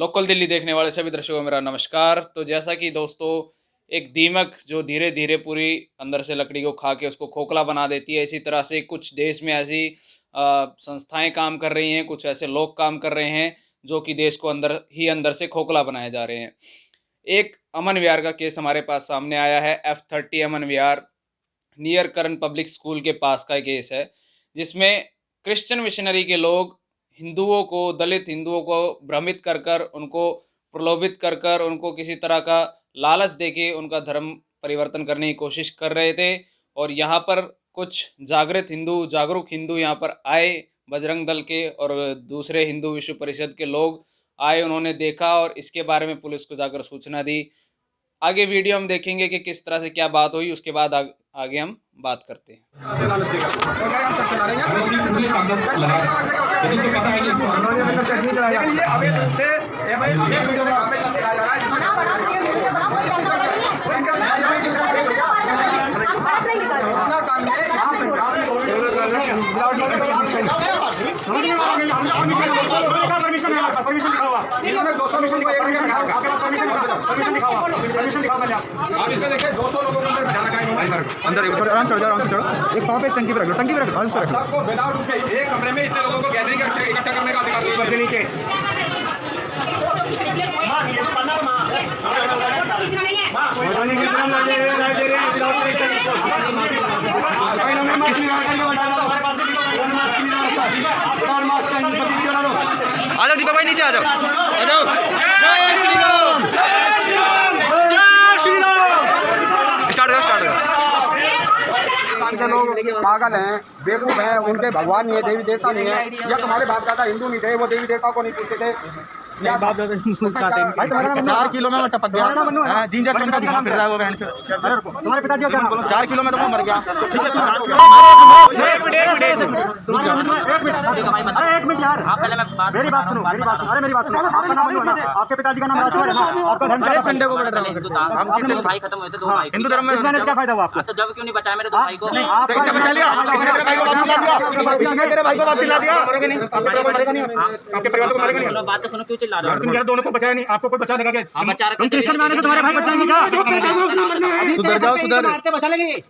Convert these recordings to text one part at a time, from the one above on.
Local Delhi देखने वाले सभी दर्शकों को मेरा नमस्कार। तो जैसा कि दोस्तों एक दीमक जो धीरे-धीरे पूरी अंदर से लकड़ी को खा के उसको खोखला बना देती है, इसी तरह से कुछ देश में ऐसी संस्थाएँ काम कर रही हैं, कुछ ऐसे लोग काम कर रहे हैं, जो कि देश को अंदर ही अंदर से खोखला बनाए जा रहे हैं। एक अमन विहार का केस हमारे पास सामने आया है। F30 अमन विहार नियर करण पब्लिक स्कूल के पास का केस है, जिसमें क्रिश्चियन मिशनरी के लोग हिंदुओं को, दलित हिंदुओं को भ्रमित कर कर, उनको प्रलोभित कर कर, उनको किसी तरह का लालच देके उनका धर्म परिवर्तन करने की कोशिश कर रहे थे। और यहाँ पर कुछ जागरूक हिंदू यहाँ पर आए, बजरंग दल के और दूसरे हिंदू विश्व परिषद के लोग आए, उन्होंने देखा और इसके बारे में पुलिस को जाकर सूचना दी। आगे वीडियो हम देखेंगे कि किस तरह से क्या बात हुई, उसके बाद आगे हम बात करते हैं। अंदर आराम से चढ़ो, एक पाँव पे टंकी पे रख दो, सबको विदाउट उसके एक कमरे में इतने लोगों को गैदरिंग इकट्ठा करने का अधिकार ऊपर से नीचे। आ जाओ दीपक भाई, नीचे आ जाओ, आ जाओ। स्टार्ट के लोग पागल हैं, बेवकूफ हैं, उनके भगवान नहीं है, देवी देवता नहीं है। या तुम्हारे बाप दादा हिंदू नहीं थे, वो देवी देवता को नहीं पूछते थे। 4 किलो में टपक गया, जिंजर चमका घुमा फिर रहा है वो बहन से। तुम्हारे पिताजी का 4 किलो में तो मर गया। एक मिनट यार, मेरी बात सुनो, अरे मेरी बात सुनो। आपका नाम है ना, आपके पिताजी का नाम राजकुमार है ना, आपका धर्म संडे को बड़ा भाई खत्म हुए थे, 2 भाई हिंदू धर्म में इसमें क्या फायदा हुआ आपको? तो जब क्यों नहीं बचाया मेरे 2 भाई को? आपने बचा लिया, किसने तेरे भाई को वापस ला दिया? किसने तेरे भाई को वापस ला दिया? मरोगे नहीं, आपके परिवार को मारेगा नहीं। सुनो बात तो सुनो, क्यों चिल्ला रहे हो? तुम यार दोनों को बचाया नहीं, आपको कोई बचा लेगा क्या? हम बचा रहे, तुम क्रिश्चियन में आने से तुम्हारे भाई बचाएंगे क्या? सुधर जाओ, सुधर बचा लेंगे,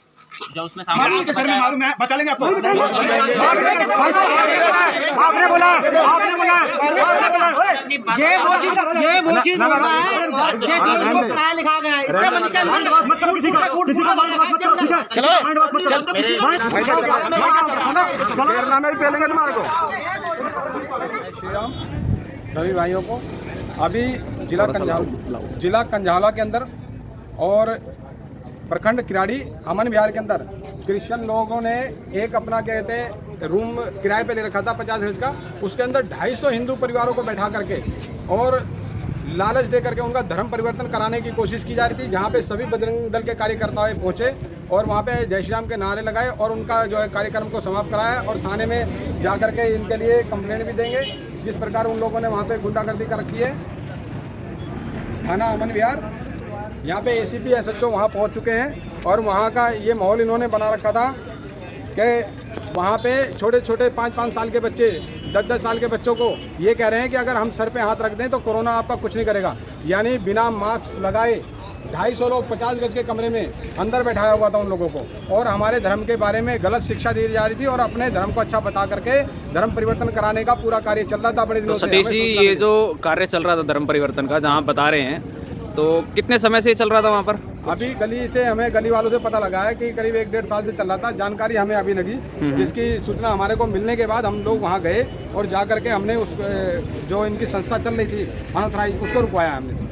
जो उसमें सामान मालूम है, बचा लेंगे आपको। आपने बोला ये वो चीज बोल रहा है जो पढ़ाया लिखा गया है। इसके मन के अंदर तुम्हारे को सभी भाइयों को अभी जिला कंझाला के अंदर और प्रखंड किराड़ी अमन विहार के अंदर क्रिश्चियन लोगों ने एक अपना कहते हैं रूम किराए पे ले रखा था 50 गज का। उसके अंदर 250 हिंदू परिवारों को बैठा करके और लालच दे करके उनका धर्म परिवर्तन कराने की कोशिश की जा रही थी, जहाँ पे सभी बजरंग दल के कार्यकर्ता पहुँचे और वहाँ पे जय श्री राम के नारे लगाए और उनका जो है कार्यक्रम को समाप्त कराया। और थाने में जा करके इनके लिए कंप्लेंट भी देंगे, जिस प्रकार उन लोगों ने वहाँ पे गुंडागर्दी कर रखी है। थाना अमन विहार, यहाँ पे ACP SHO वहाँ पहुँच चुके हैं और वहाँ का ये माहौल इन्होंने बना रखा था कि वहाँ पे छोटे छोटे 5-5 साल के बच्चे, 10-10 साल के बच्चों को ये कह रहे हैं कि अगर हम सर पे हाथ रख दें तो कोरोना आपका कुछ नहीं करेगा। यानी बिना मास्क लगाए 250 लोग 50 गज के कमरे में अंदर बैठाया हुआ था उन लोगों को, और हमारे धर्म के बारे में गलत शिक्षा दी जा रही थी और अपने धर्म को अच्छा बता करके धर्म परिवर्तन कराने का पूरा कार्य चल रहा था बड़े दिनों से। सतीश जी, ये जो कार्य चल रहा था धर्म परिवर्तन का, जहाँ बता रहे हैं, तो कितने समय से चल रहा था वहाँ पर? अभी गली से हमें गली वालों से पता लगा है कि करीब 1-1.5 साल से चल रहा था। जानकारी हमें अभी लगी, जिसकी सूचना हमारे को मिलने के बाद हम लोग वहाँ गए और जा करके हमने उस जो इनकी संस्था चल रही थी अनऑथराइज्ड, उसको रुकवाया हमने।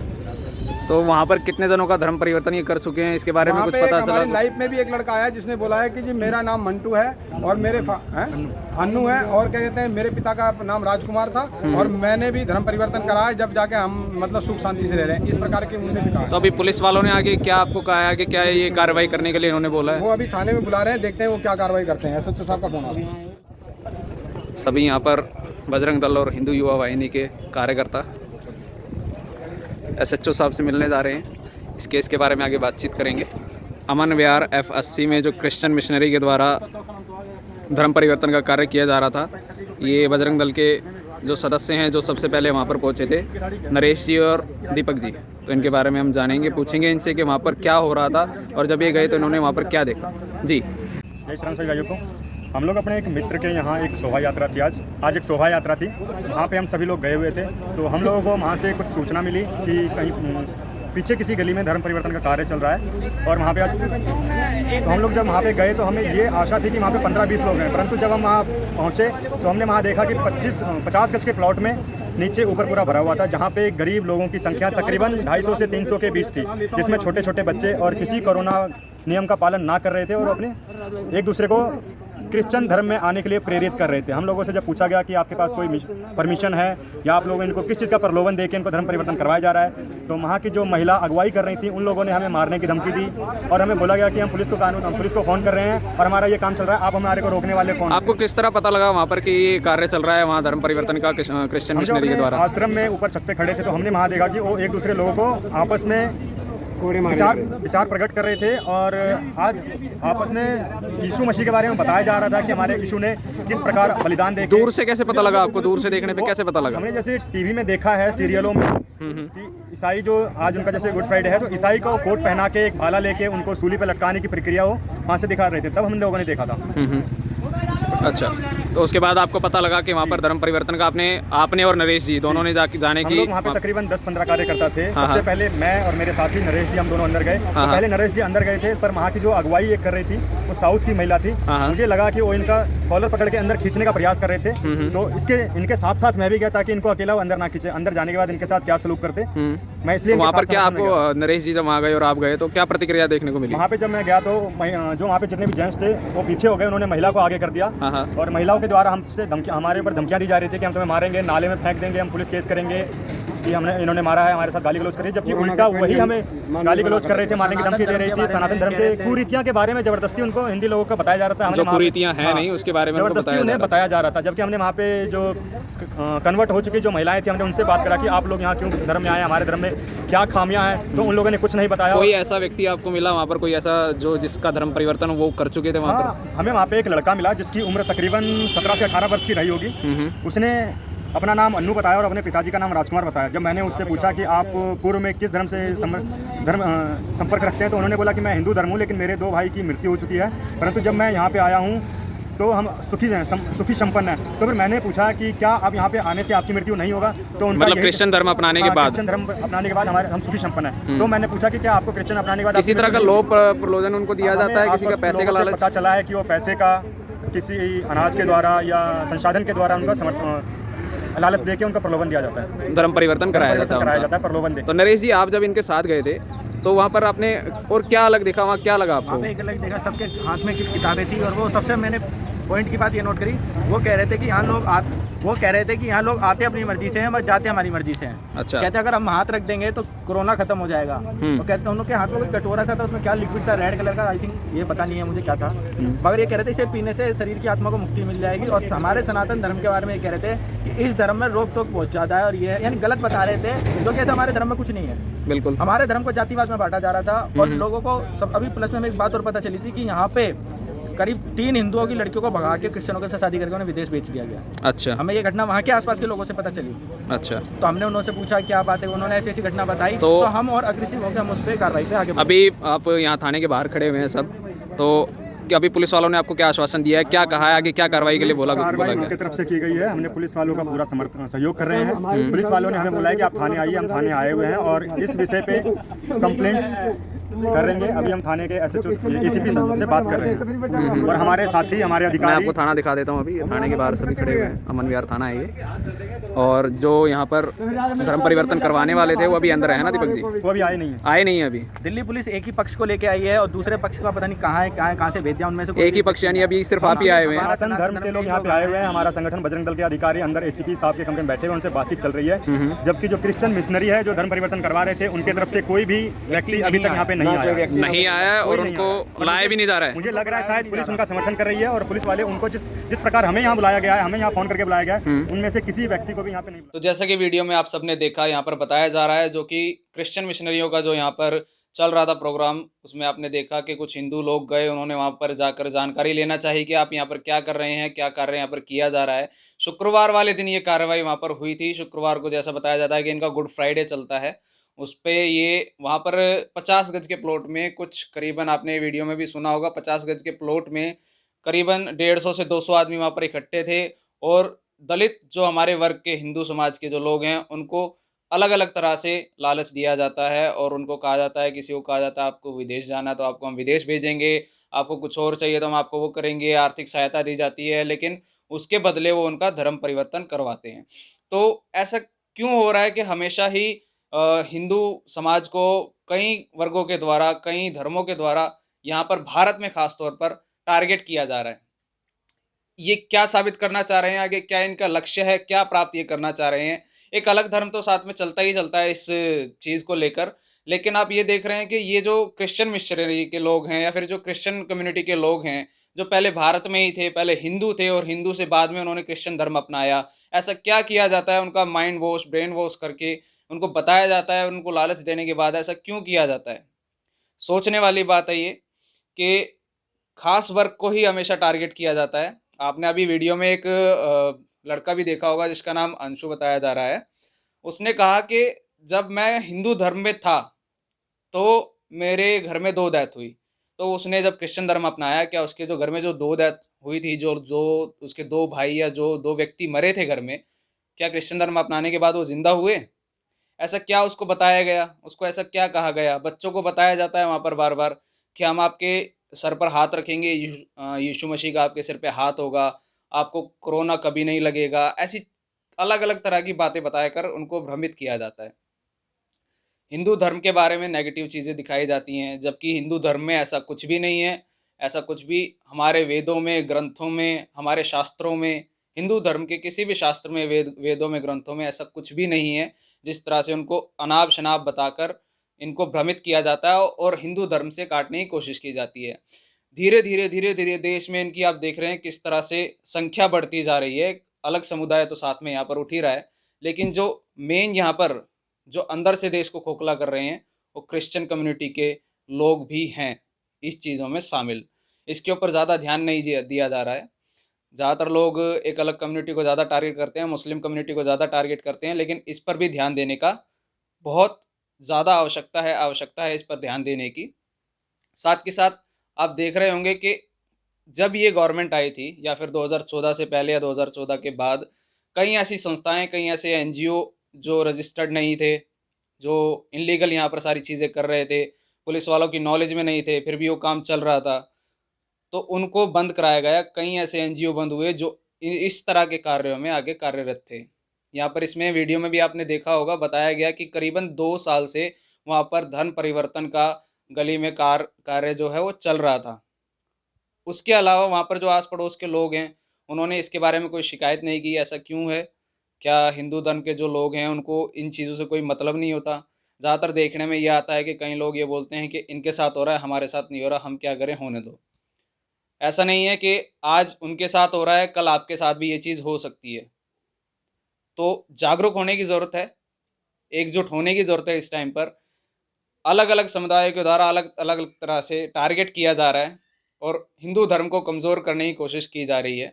तो वहाँ पर कितने जनों का धर्म परिवर्तन ये कर चुके हैं, इसके बारे में कुछ पता चला? हमारी लाइफ में भी एक लड़का आया जिसने बोला है कि जी मेरा नाम मंटू है और मेरे अन्नू है और क्या कहते हैं मेरे पिता का नाम राजकुमार था और मैंने भी धर्म परिवर्तन कराया, जब जाके हम मतलब सुख शांति से रह रहे हैं। इस प्रकार के उन्होंने भी कहा। तो अभी पुलिस वालों ने आगे क्या आपको कहा है कि क्या ये कार्रवाई करने के लिए इन्होंने बोला है? वो अभी थाने में बुला रहे हैं, देखते हैं वो क्या कार्रवाई करते हैं। SHO साहब का फोन आ रहा है। सभी यहाँ पर बजरंग दल और हिंदू युवा वाहिनी के कार्यकर्ता SHO साहब से मिलने जा रहे हैं। इस केस के बारे में आगे बातचीत करेंगे। अमन विहार F80 में जो क्रिश्चियन मिशनरी के द्वारा धर्म परिवर्तन का कार्य किया जा रहा था, ये बजरंग दल के जो सदस्य हैं जो सबसे पहले वहाँ पर पहुँचे थे, नरेश जी और दीपक जी। तो इनके बारे में हम जानेंगे, पूछेंगे इनसे कि वहाँ पर क्या हो रहा था और जब ये गए तो इन्होंने वहाँ पर क्या देखा। जी जय श्री राम सभी भाइयों को। हम लोग अपने एक मित्र के यहाँ एक शोभा यात्रा थी, आज एक शोभा यात्रा थी, वहाँ पे हम सभी लोग गए हुए थे। तो हम लोगों को वहाँ से कुछ सूचना मिली कि कहीं पीछे किसी गली में धर्म परिवर्तन का कार्य चल रहा है और वहाँ पे आज तो हम लोग जब वहाँ पे गए तो हमें ये आशा थी कि वहाँ पे 15-20 लोग हैं, परंतु जब हम वहाँ पहुँचे तो हमने वहाँ देखा कि 50 गज के प्लॉट में नीचे ऊपर पूरा भरा हुआ था, जहाँ पे गरीब लोगों की संख्या तकरीबन 250 से 300 के बीच थी, जिसमें छोटे छोटे बच्चे और किसी कोरोना नियम का पालन ना कर रहे थे और अपने एक दूसरे को क्रिश्चियन धर्म में आने के लिए प्रेरित कर रहे थे। हम लोगों से जब पूछा गया कि आपके पास कोई परमिशन है या आप लोग इनको किस चीज़ का प्रलोभन देके इनको धर्म परिवर्तन करवाया जा रहा है, तो वहाँ की जो महिला अगुवाई कर रही थी उन लोगों ने हमें मारने की धमकी दी और हमें बोला गया कि हम पुलिस को फ़ोन कर रहे हैं और हमारा ये काम चल रहा है, आप हमारे को रोकने वाले कौन। आपको किस तरह पता लगा वहाँ पर कि ये कार्य चल रहा है वहाँ धर्म परिवर्तन का क्रिश्चियन मिशनरी के द्वारा? आश्रम में ऊपर छत पे खड़े थे तो हमने वहाँ देखा कि वो एक दूसरे लोगों को आपस में विचार प्रकट कर रहे थे और आज आपस में यीशु मसीह के बारे में बताया जा रहा था कि हमारे यीशु ने किस प्रकार बलिदान दे। दूर से कैसे पता लगा आपको? दूर से देखने पे कैसे पता लगा? हमने जैसे टीवी में देखा है सीरियलों में कि ईसाई जो आज उनका जैसे गुड फ्राइडे है तो ईसाई को कोट पहना के एक भाला लेके उनको सूली पे लटकाने की प्रक्रिया हो वहाँ से दिखा रहे थे, तब हम लोगों ने देखा था। अच्छा, तो उसके बाद आपको पता लगा कि वहाँ पर धर्म परिवर्तन का आपने और नरेश जी दोनों ने जाने की। वहाँ पे तकरीबन 10-15 कार्यकर्ता थे। सबसे पहले मैं और मेरे साथी नरेश जी हम दोनों अंदर गए। तो पहले नरेश जी अंदर गए थे, पर वहाँ की जो अगुवाई एक कर रही थी वो साउथ की महिला थी। मुझे लगा कि वो इनका कॉलर पकड़ के अंदर खींचने का प्रयास कर रहे थे, तो इनके साथ साथ मैं भी गया ताकि इनको अकेला अंदर ना खींचे। अंदर जाने के बाद इनके साथ क्या सलूक करते मैं इसलिए वहाँ पर क्या आपको नरेश जी जब वहाँ गए और आप गए तो क्या प्रतिक्रिया देखने को मिली? वहाँ पे जब मैं गया तो जो वहाँ पे जितने भी जेंट्स थे वो पीछे हो गए, उन्होंने महिला को आगे कर दिया और महिलाओं के द्वारा हमसे हमारे ऊपर धमकियाँ दी जा रही थी कि हम तुम्हें मारेंगे, नाले में फेंक देंगे, हम पुलिस केस करेंगे कि इन्होंने मारा है, हमारे साथ गाली गलौज कर रही है, जबकि उल्टा वही हमें गाली गलौज कर रहे थे, मारने की धमकी दे रही थी। सनातन धर्म के कुरीतियाँ के बारे में जबरदस्ती उनको हिंदी लोगों को बताया जा रहा था, जो कुरीतियाँ हैं नहीं उसके बारे में जबरदस्ती उन्हें बताया जा रहा था। जबकि हमने वहाँ पे जो कन्वर्ट हो चुकी जो महिलाएं थी हमने उनसे बात करा कि आप लोग यहाँ क्यों धर्म में आए, हमारे धर्म में क्या खामियां हैं, तो उन लोगों ने कुछ नहीं बताया। कोई ऐसा व्यक्ति आपको मिला वहाँ पर, कोई ऐसा जो जिसका धर्म परिवर्तन वो कर चुके थे वहाँ पर? हमें वहाँ पे एक लड़का मिला जिसकी उम्र तकरीबन 17 से 18 वर्ष की रही होगी। उसने अपना नाम अन्नू बताया और अपने पिताजी का नाम राजकुमार बताया। जब मैंने उससे पूछा कि आप पूर्व में किस धर्म से संपर्क रखते हैं, तो उन्होंने बोला कि मैं हिंदू धर्म हूँ, लेकिन मेरे 2 भाई की मृत्यु हो चुकी है, परंतु जब मैं यहाँ पे आया हूँ तो हम सुखी संपन्न है। तो फिर मैंने पूछा कि क्या आप यहाँ पे आने से आपकी मृत्यु नहीं होगा? तो उनका मतलब क्रिश्चियन धर्म अपनाने के बाद, क्रिश्चियन धर्म अपनाने के बाद हम सुखी संपन्न है। तो मैंने पूछा कि क्या आपको क्रिश्चियन अपनाने के बाद किसी तरह का लोभ प्रलोभन उनको दिया जाता है, किसी का पैसे का लालच? पता चला है कि वो पैसे का किसी अनाज के द्वारा या संसाधन के द्वारा उनका लालच देके उनका प्रलोभन दिया जाता है, धर्म परिवर्तन कराया जाता है प्रलोभन दे। तो नरेश जी, आप जब इनके साथ गए थे तो वहाँ पर आपने और क्या अलग देखा? वहाँ क्या लगा आपको? वहाँ पे एक अलग देखा, सबके हाथ में किताबें थी और वो सबसे मैंने पॉइंट की बात ये नोट करी, वो कह रहे थे कि यहाँ लोग आते अपनी मर्जी से हैं, बस जाते हमारी मर्जी से हैं। अच्छा। कहते अगर हम हाथ रख देंगे तो कोरोना खत्म हो जाएगा। तो कहते उनके हाथ में कोई कटोरा सा था, उसमें क्या लिक्विड था रेड कलर का, आई थिंक ये पता नहीं है मुझे क्या था, मगर ये कह रहे थे इसे पीने से शरीर की आत्मा को मुक्ति मिल जाएगी। और हमारे सनातन धर्म के बारे में ये कह रहे थे कि इस धर्म में रोक टोक बहुत ज़्यादा है और ये यानी गलत बता रहे थे, जो कि ऐसा हमारे धर्म में कुछ नहीं है। बिल्कुल, हमारे धर्म को जातिवाद में बांटा जा रहा था और लोगों को सब अभी प्लस में हमें एक बात और पता चली थी कि यहाँ पे करीब 3 हिंदुओं की लड़कियों को भगा के क्रिश्चियनों के साथ शादी करके उन्हें विदेश भेज दिया गया। अच्छा। हमें ये घटना वहाँ के आसपास के लोगों से पता चली। अच्छा। तो हमने उनसे पूछा क्या बात है, उन्होंने ऐसी घटना बताई, तो हम और अग्रेसिव होकर हम उस पर कार्रवाई पे आगे। अभी आप यहाँ थाने के बाहर खड़े हुए हैं सब, तो क्या अभी पुलिस वालों ने आपको क्या आश्वासन दिया है, क्या कहा है, आगे क्या कार्रवाई के लिए बोला उनकी तरफ से की गई है? हमने पुलिस वालों का पूरा सहयोग कर रहे हैं। पुलिस वालों ने हमें बोला है कि आप थाने आइए, हम थाने आए हुए हैं और इस विषय पे कंप्लेंट करेंगे। अभी हम थाने के एसीपी से बात कर रहे हैं और हमारे साथी हमारे अधिकारी, मैं आपको थाना दिखा देता हूँ। अभी थाने के बाहर सभी खड़े हुए हैं, अमन विहार थाना है ये। और जो यहाँ पर धर्म परिवर्तन करवाने वाले थे वो अभी अंदर है ना दीपक जी? वो अभी आए नहीं है अभी। दिल्ली पुलिस एक ही पक्ष को लेके आई है और दूसरे पक्ष का पता नहीं कहाँ से भेज दिया उनमें से। एक ही पक्ष यानी अभी सिर्फ आप ही आए हुए हैं? सनातन धर्म के लोग यहाँ पे आए हुए हैं। हमारा संगठन बजरंग दल के अधिकारी अंदर एसीपी साहब के कमरे में बैठे हुए, उनसे बातचीत चल रही है। जबकि जो क्रिश्चियन मिशनरी है जो धर्म परिवर्तन करवा रहे थे, उनकी तरफ से कोई भी व्यक्ति अभी तक यहाँ पे नहीं आया और उनको लाया भी नहीं जा रहा है। मुझे लग रहा है शायद पुलिस उनका समर्थन कर रही है और पुलिस वाले उनको जिस प्रकार हमें यहाँ बुलाया गया है, हमें यहाँ फोन करके बुलाया गया है, उनमें से किसी व्यक्ति को भी यहाँ पे नहीं। तो जैसा कि वीडियो में आप सबने देखा, यहाँ पर बताया जा रहा है जो कि क्रिश्चियन मिशनरियों का जो यहाँ पर चल रहा था प्रोग्राम, उसमें आपने देखा कि कुछ हिंदू लोग गए, उन्होंने वहाँ पर जाकर जानकारी लेना चाहिए कि आप यहाँ पर क्या कर रहे हैं, क्या कार्य यहाँ पर किया जा रहा है। शुक्रवार वाले दिन ये कार्रवाई वहाँ पर हुई थी। शुक्रवार को जैसा बताया जाता है कि इनका गुड फ्राइडे चलता है, उस पे ये वहाँ पर 50 गज के प्लॉट में कुछ करीबन, आपने वीडियो में भी सुना होगा, 50 गज के प्लॉट में करीबन 150 से 200 आदमी वहाँ पर इकट्ठे थे और दलित जो हमारे वर्ग के हिंदू समाज के जो लोग हैं, उनको अलग-अलग तरह से लालच दिया जाता है और उनको कहा जाता है, किसी को कहा जाता है आपको विदेश जाना है तो आपको हम विदेश भेजेंगे, आपको कुछ और चाहिए तो हम आपको वो करेंगे, आर्थिक सहायता दी जाती है, लेकिन उसके बदले वो उनका धर्म परिवर्तन करवाते हैं। तो ऐसा क्यों हो रहा है कि हमेशा ही हिंदू समाज को कई वर्गों के द्वारा, कई धर्मों के द्वारा यहाँ पर भारत में ख़ास तौर पर टारगेट किया जा रहा है? ये क्या साबित करना चाह रहे हैं आगे? क्या इनका लक्ष्य है? क्या प्राप्त ये करना चाह रहे हैं? एक अलग धर्म तो साथ में चलता ही चलता है इस चीज़ को लेकर, लेकिन आप ये देख रहे हैं कि ये जो क्रिश्चियन मिशनरी के लोग हैं या फिर जो क्रिश्चियन कम्युनिटी के लोग हैं, जो पहले भारत में ही थे, पहले हिंदू थे और हिंदू से बाद में उन्होंने क्रिश्चियन धर्म अपनाया। ऐसा क्या किया जाता है उनका माइंड वॉश, ब्रेन वॉश करके उनको बताया जाता है, उनको लालच देने के बाद ऐसा क्यों किया जाता है? सोचने वाली बात है ये कि खास वर्ग को ही हमेशा टारगेट किया जाता है। आपने अभी वीडियो में एक लड़का भी देखा होगा जिसका नाम अंशु बताया जा रहा है। उसने कहा कि जब मैं हिंदू धर्म में था, तो मेरे घर में 2 डेथ हुई। तो उसने जब क्रिश्चियन धर्म अपनाया, क्या उसके जो घर में जो 2 डेथ हुई थी, जो जो उसके 2 भाई या जो 2 व्यक्ति मरे थे घर में, क्या क्रिश्चियन धर्म अपनाने के बाद वो ज़िंदा हुए? ऐसा क्या उसको बताया गया? उसको ऐसा क्या कहा गया? बच्चों को बताया जाता है वहाँ पर बार-बार कि हम आपके सर पर हाथ रखेंगे, यीशु मसीह का आपके सिर पे हाथ होगा, आपको कोरोना कभी नहीं लगेगा। ऐसी अलग-अलग तरह की बातें बताकर उनको भ्रमित किया जाता है। हिंदू धर्म के बारे में नेगेटिव चीज़ें दिखाई जाती हैं, जबकि हिंदू धर्म में ऐसा कुछ भी नहीं है। ऐसा कुछ भी हमारे वेदों में, ग्रंथों में, हमारे शास्त्रों में, हिंदू धर्म के किसी भी शास्त्र में, वेदों में, ग्रंथों में ऐसा कुछ भी नहीं है, जिस तरह से उनको अनाप-शनाप बताकर इनको भ्रमित किया जाता है और हिंदू धर्म से काटने की कोशिश की जाती है। धीरे-धीरे, धीरे-धीरे देश में इनकी आप देख रहे हैं किस तरह से संख्या बढ़ती जा रही है। एक अलग समुदाय तो साथ में यहाँ पर उठ ही रहा है, लेकिन जो मेन यहाँ पर जो अंदर से देश को खोखला कर रहे हैं, वो क्रिश्चियन कम्युनिटी के लोग भी हैं इस चीज़ों में शामिल। इसके ऊपर ज़्यादा ध्यान नहीं दिया जा रहा है। ज़्यादातर लोग एक अलग कम्युनिटी को ज़्यादा टारगेट करते हैं, मुस्लिम कम्युनिटी को ज़्यादा टारगेट करते हैं, लेकिन इस पर भी ध्यान देने का बहुत ज़्यादा आवश्यकता है इस पर ध्यान देने की। साथ के साथ आप देख रहे होंगे कि जब ये गवर्नमेंट आई थी या फिर 2014 से पहले या 2014 के बाद, कई ऐसी संस्थाएँ, कई ऐसे एनजीओ जो रजिस्टर्ड नहीं थे, जो इल्लीगल यहाँ पर सारी चीज़ें कर रहे थे, पुलिस वालों की नॉलेज में नहीं थे, फिर भी वो काम चल रहा था, तो उनको बंद कराया गया। कई ऐसे एनजीओ बंद हुए जो इस तरह के कार्यों में आगे कार्यरत थे। यहाँ पर इसमें वीडियो में भी आपने देखा होगा, बताया गया कि करीबन 2 साल से वहाँ पर धर्म परिवर्तन का गली में कार्य जो है वो चल रहा था। उसके अलावा वहाँ पर जो आस-पड़ोस के लोग हैं, उन्होंने इसके बारे में कोई शिकायत नहीं की, ऐसा क्यों है? क्या हिंदू धर्म के जो लोग हैं, उनको इन चीज़ों से कोई मतलब नहीं होता? ज़्यादातर देखने में ये आता है कि कई लोग ये बोलते हैं कि इनके साथ हो रहा है, हमारे साथ नहीं हो रहा, हम क्या करें, होने दो। ऐसा नहीं है कि आज उनके साथ हो रहा है, कल आपके साथ भी ये चीज़ हो सकती है। तो जागरूक होने की ज़रूरत है, एकजुट होने की ज़रूरत है इस टाइम पर। अलग-अलग समुदायों के द्वारा अलग-अलग तरह से टारगेट किया जा रहा है और हिंदू धर्म को कमज़ोर करने की कोशिश की जा रही है।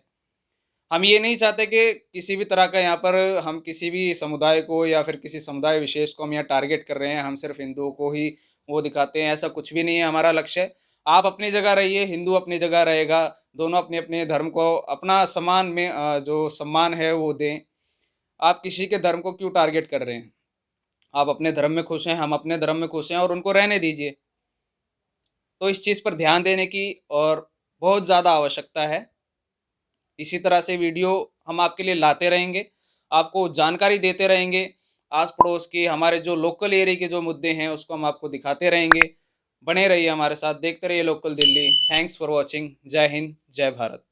हम ये नहीं चाहते कि किसी भी तरह का यहाँ पर हम किसी भी समुदाय को या फिर किसी समुदाय विशेष को हम यहाँ टारगेट कर रहे हैं, हम सिर्फ हिंदुओं को ही वो दिखाते हैं, ऐसा कुछ भी नहीं है हमारा लक्ष्य। आप अपनी जगह रहिए, हिंदू अपनी जगह रहेगा, दोनों अपने-अपने धर्म को अपना समान में जो सम्मान है वो दें। आप किसी के धर्म को क्यों टारगेट कर रहे हैं? आप अपने धर्म में खुश हैं, हम अपने धर्म में खुश हैं और उनको रहने दीजिए। तो इस चीज़ पर ध्यान देने की और बहुत ज़्यादा आवश्यकता है। इसी तरह से वीडियो हम आपके लिए लाते रहेंगे, आपको जानकारी देते रहेंगे, आस-पड़ोस के हमारे जो लोकल एरिया के जो मुद्दे हैं उसको हम आपको दिखाते रहेंगे। बने रहिए हमारे साथ, देखते रहिए local Delhi. Thanks for watching. जय हिंद, जय भारत।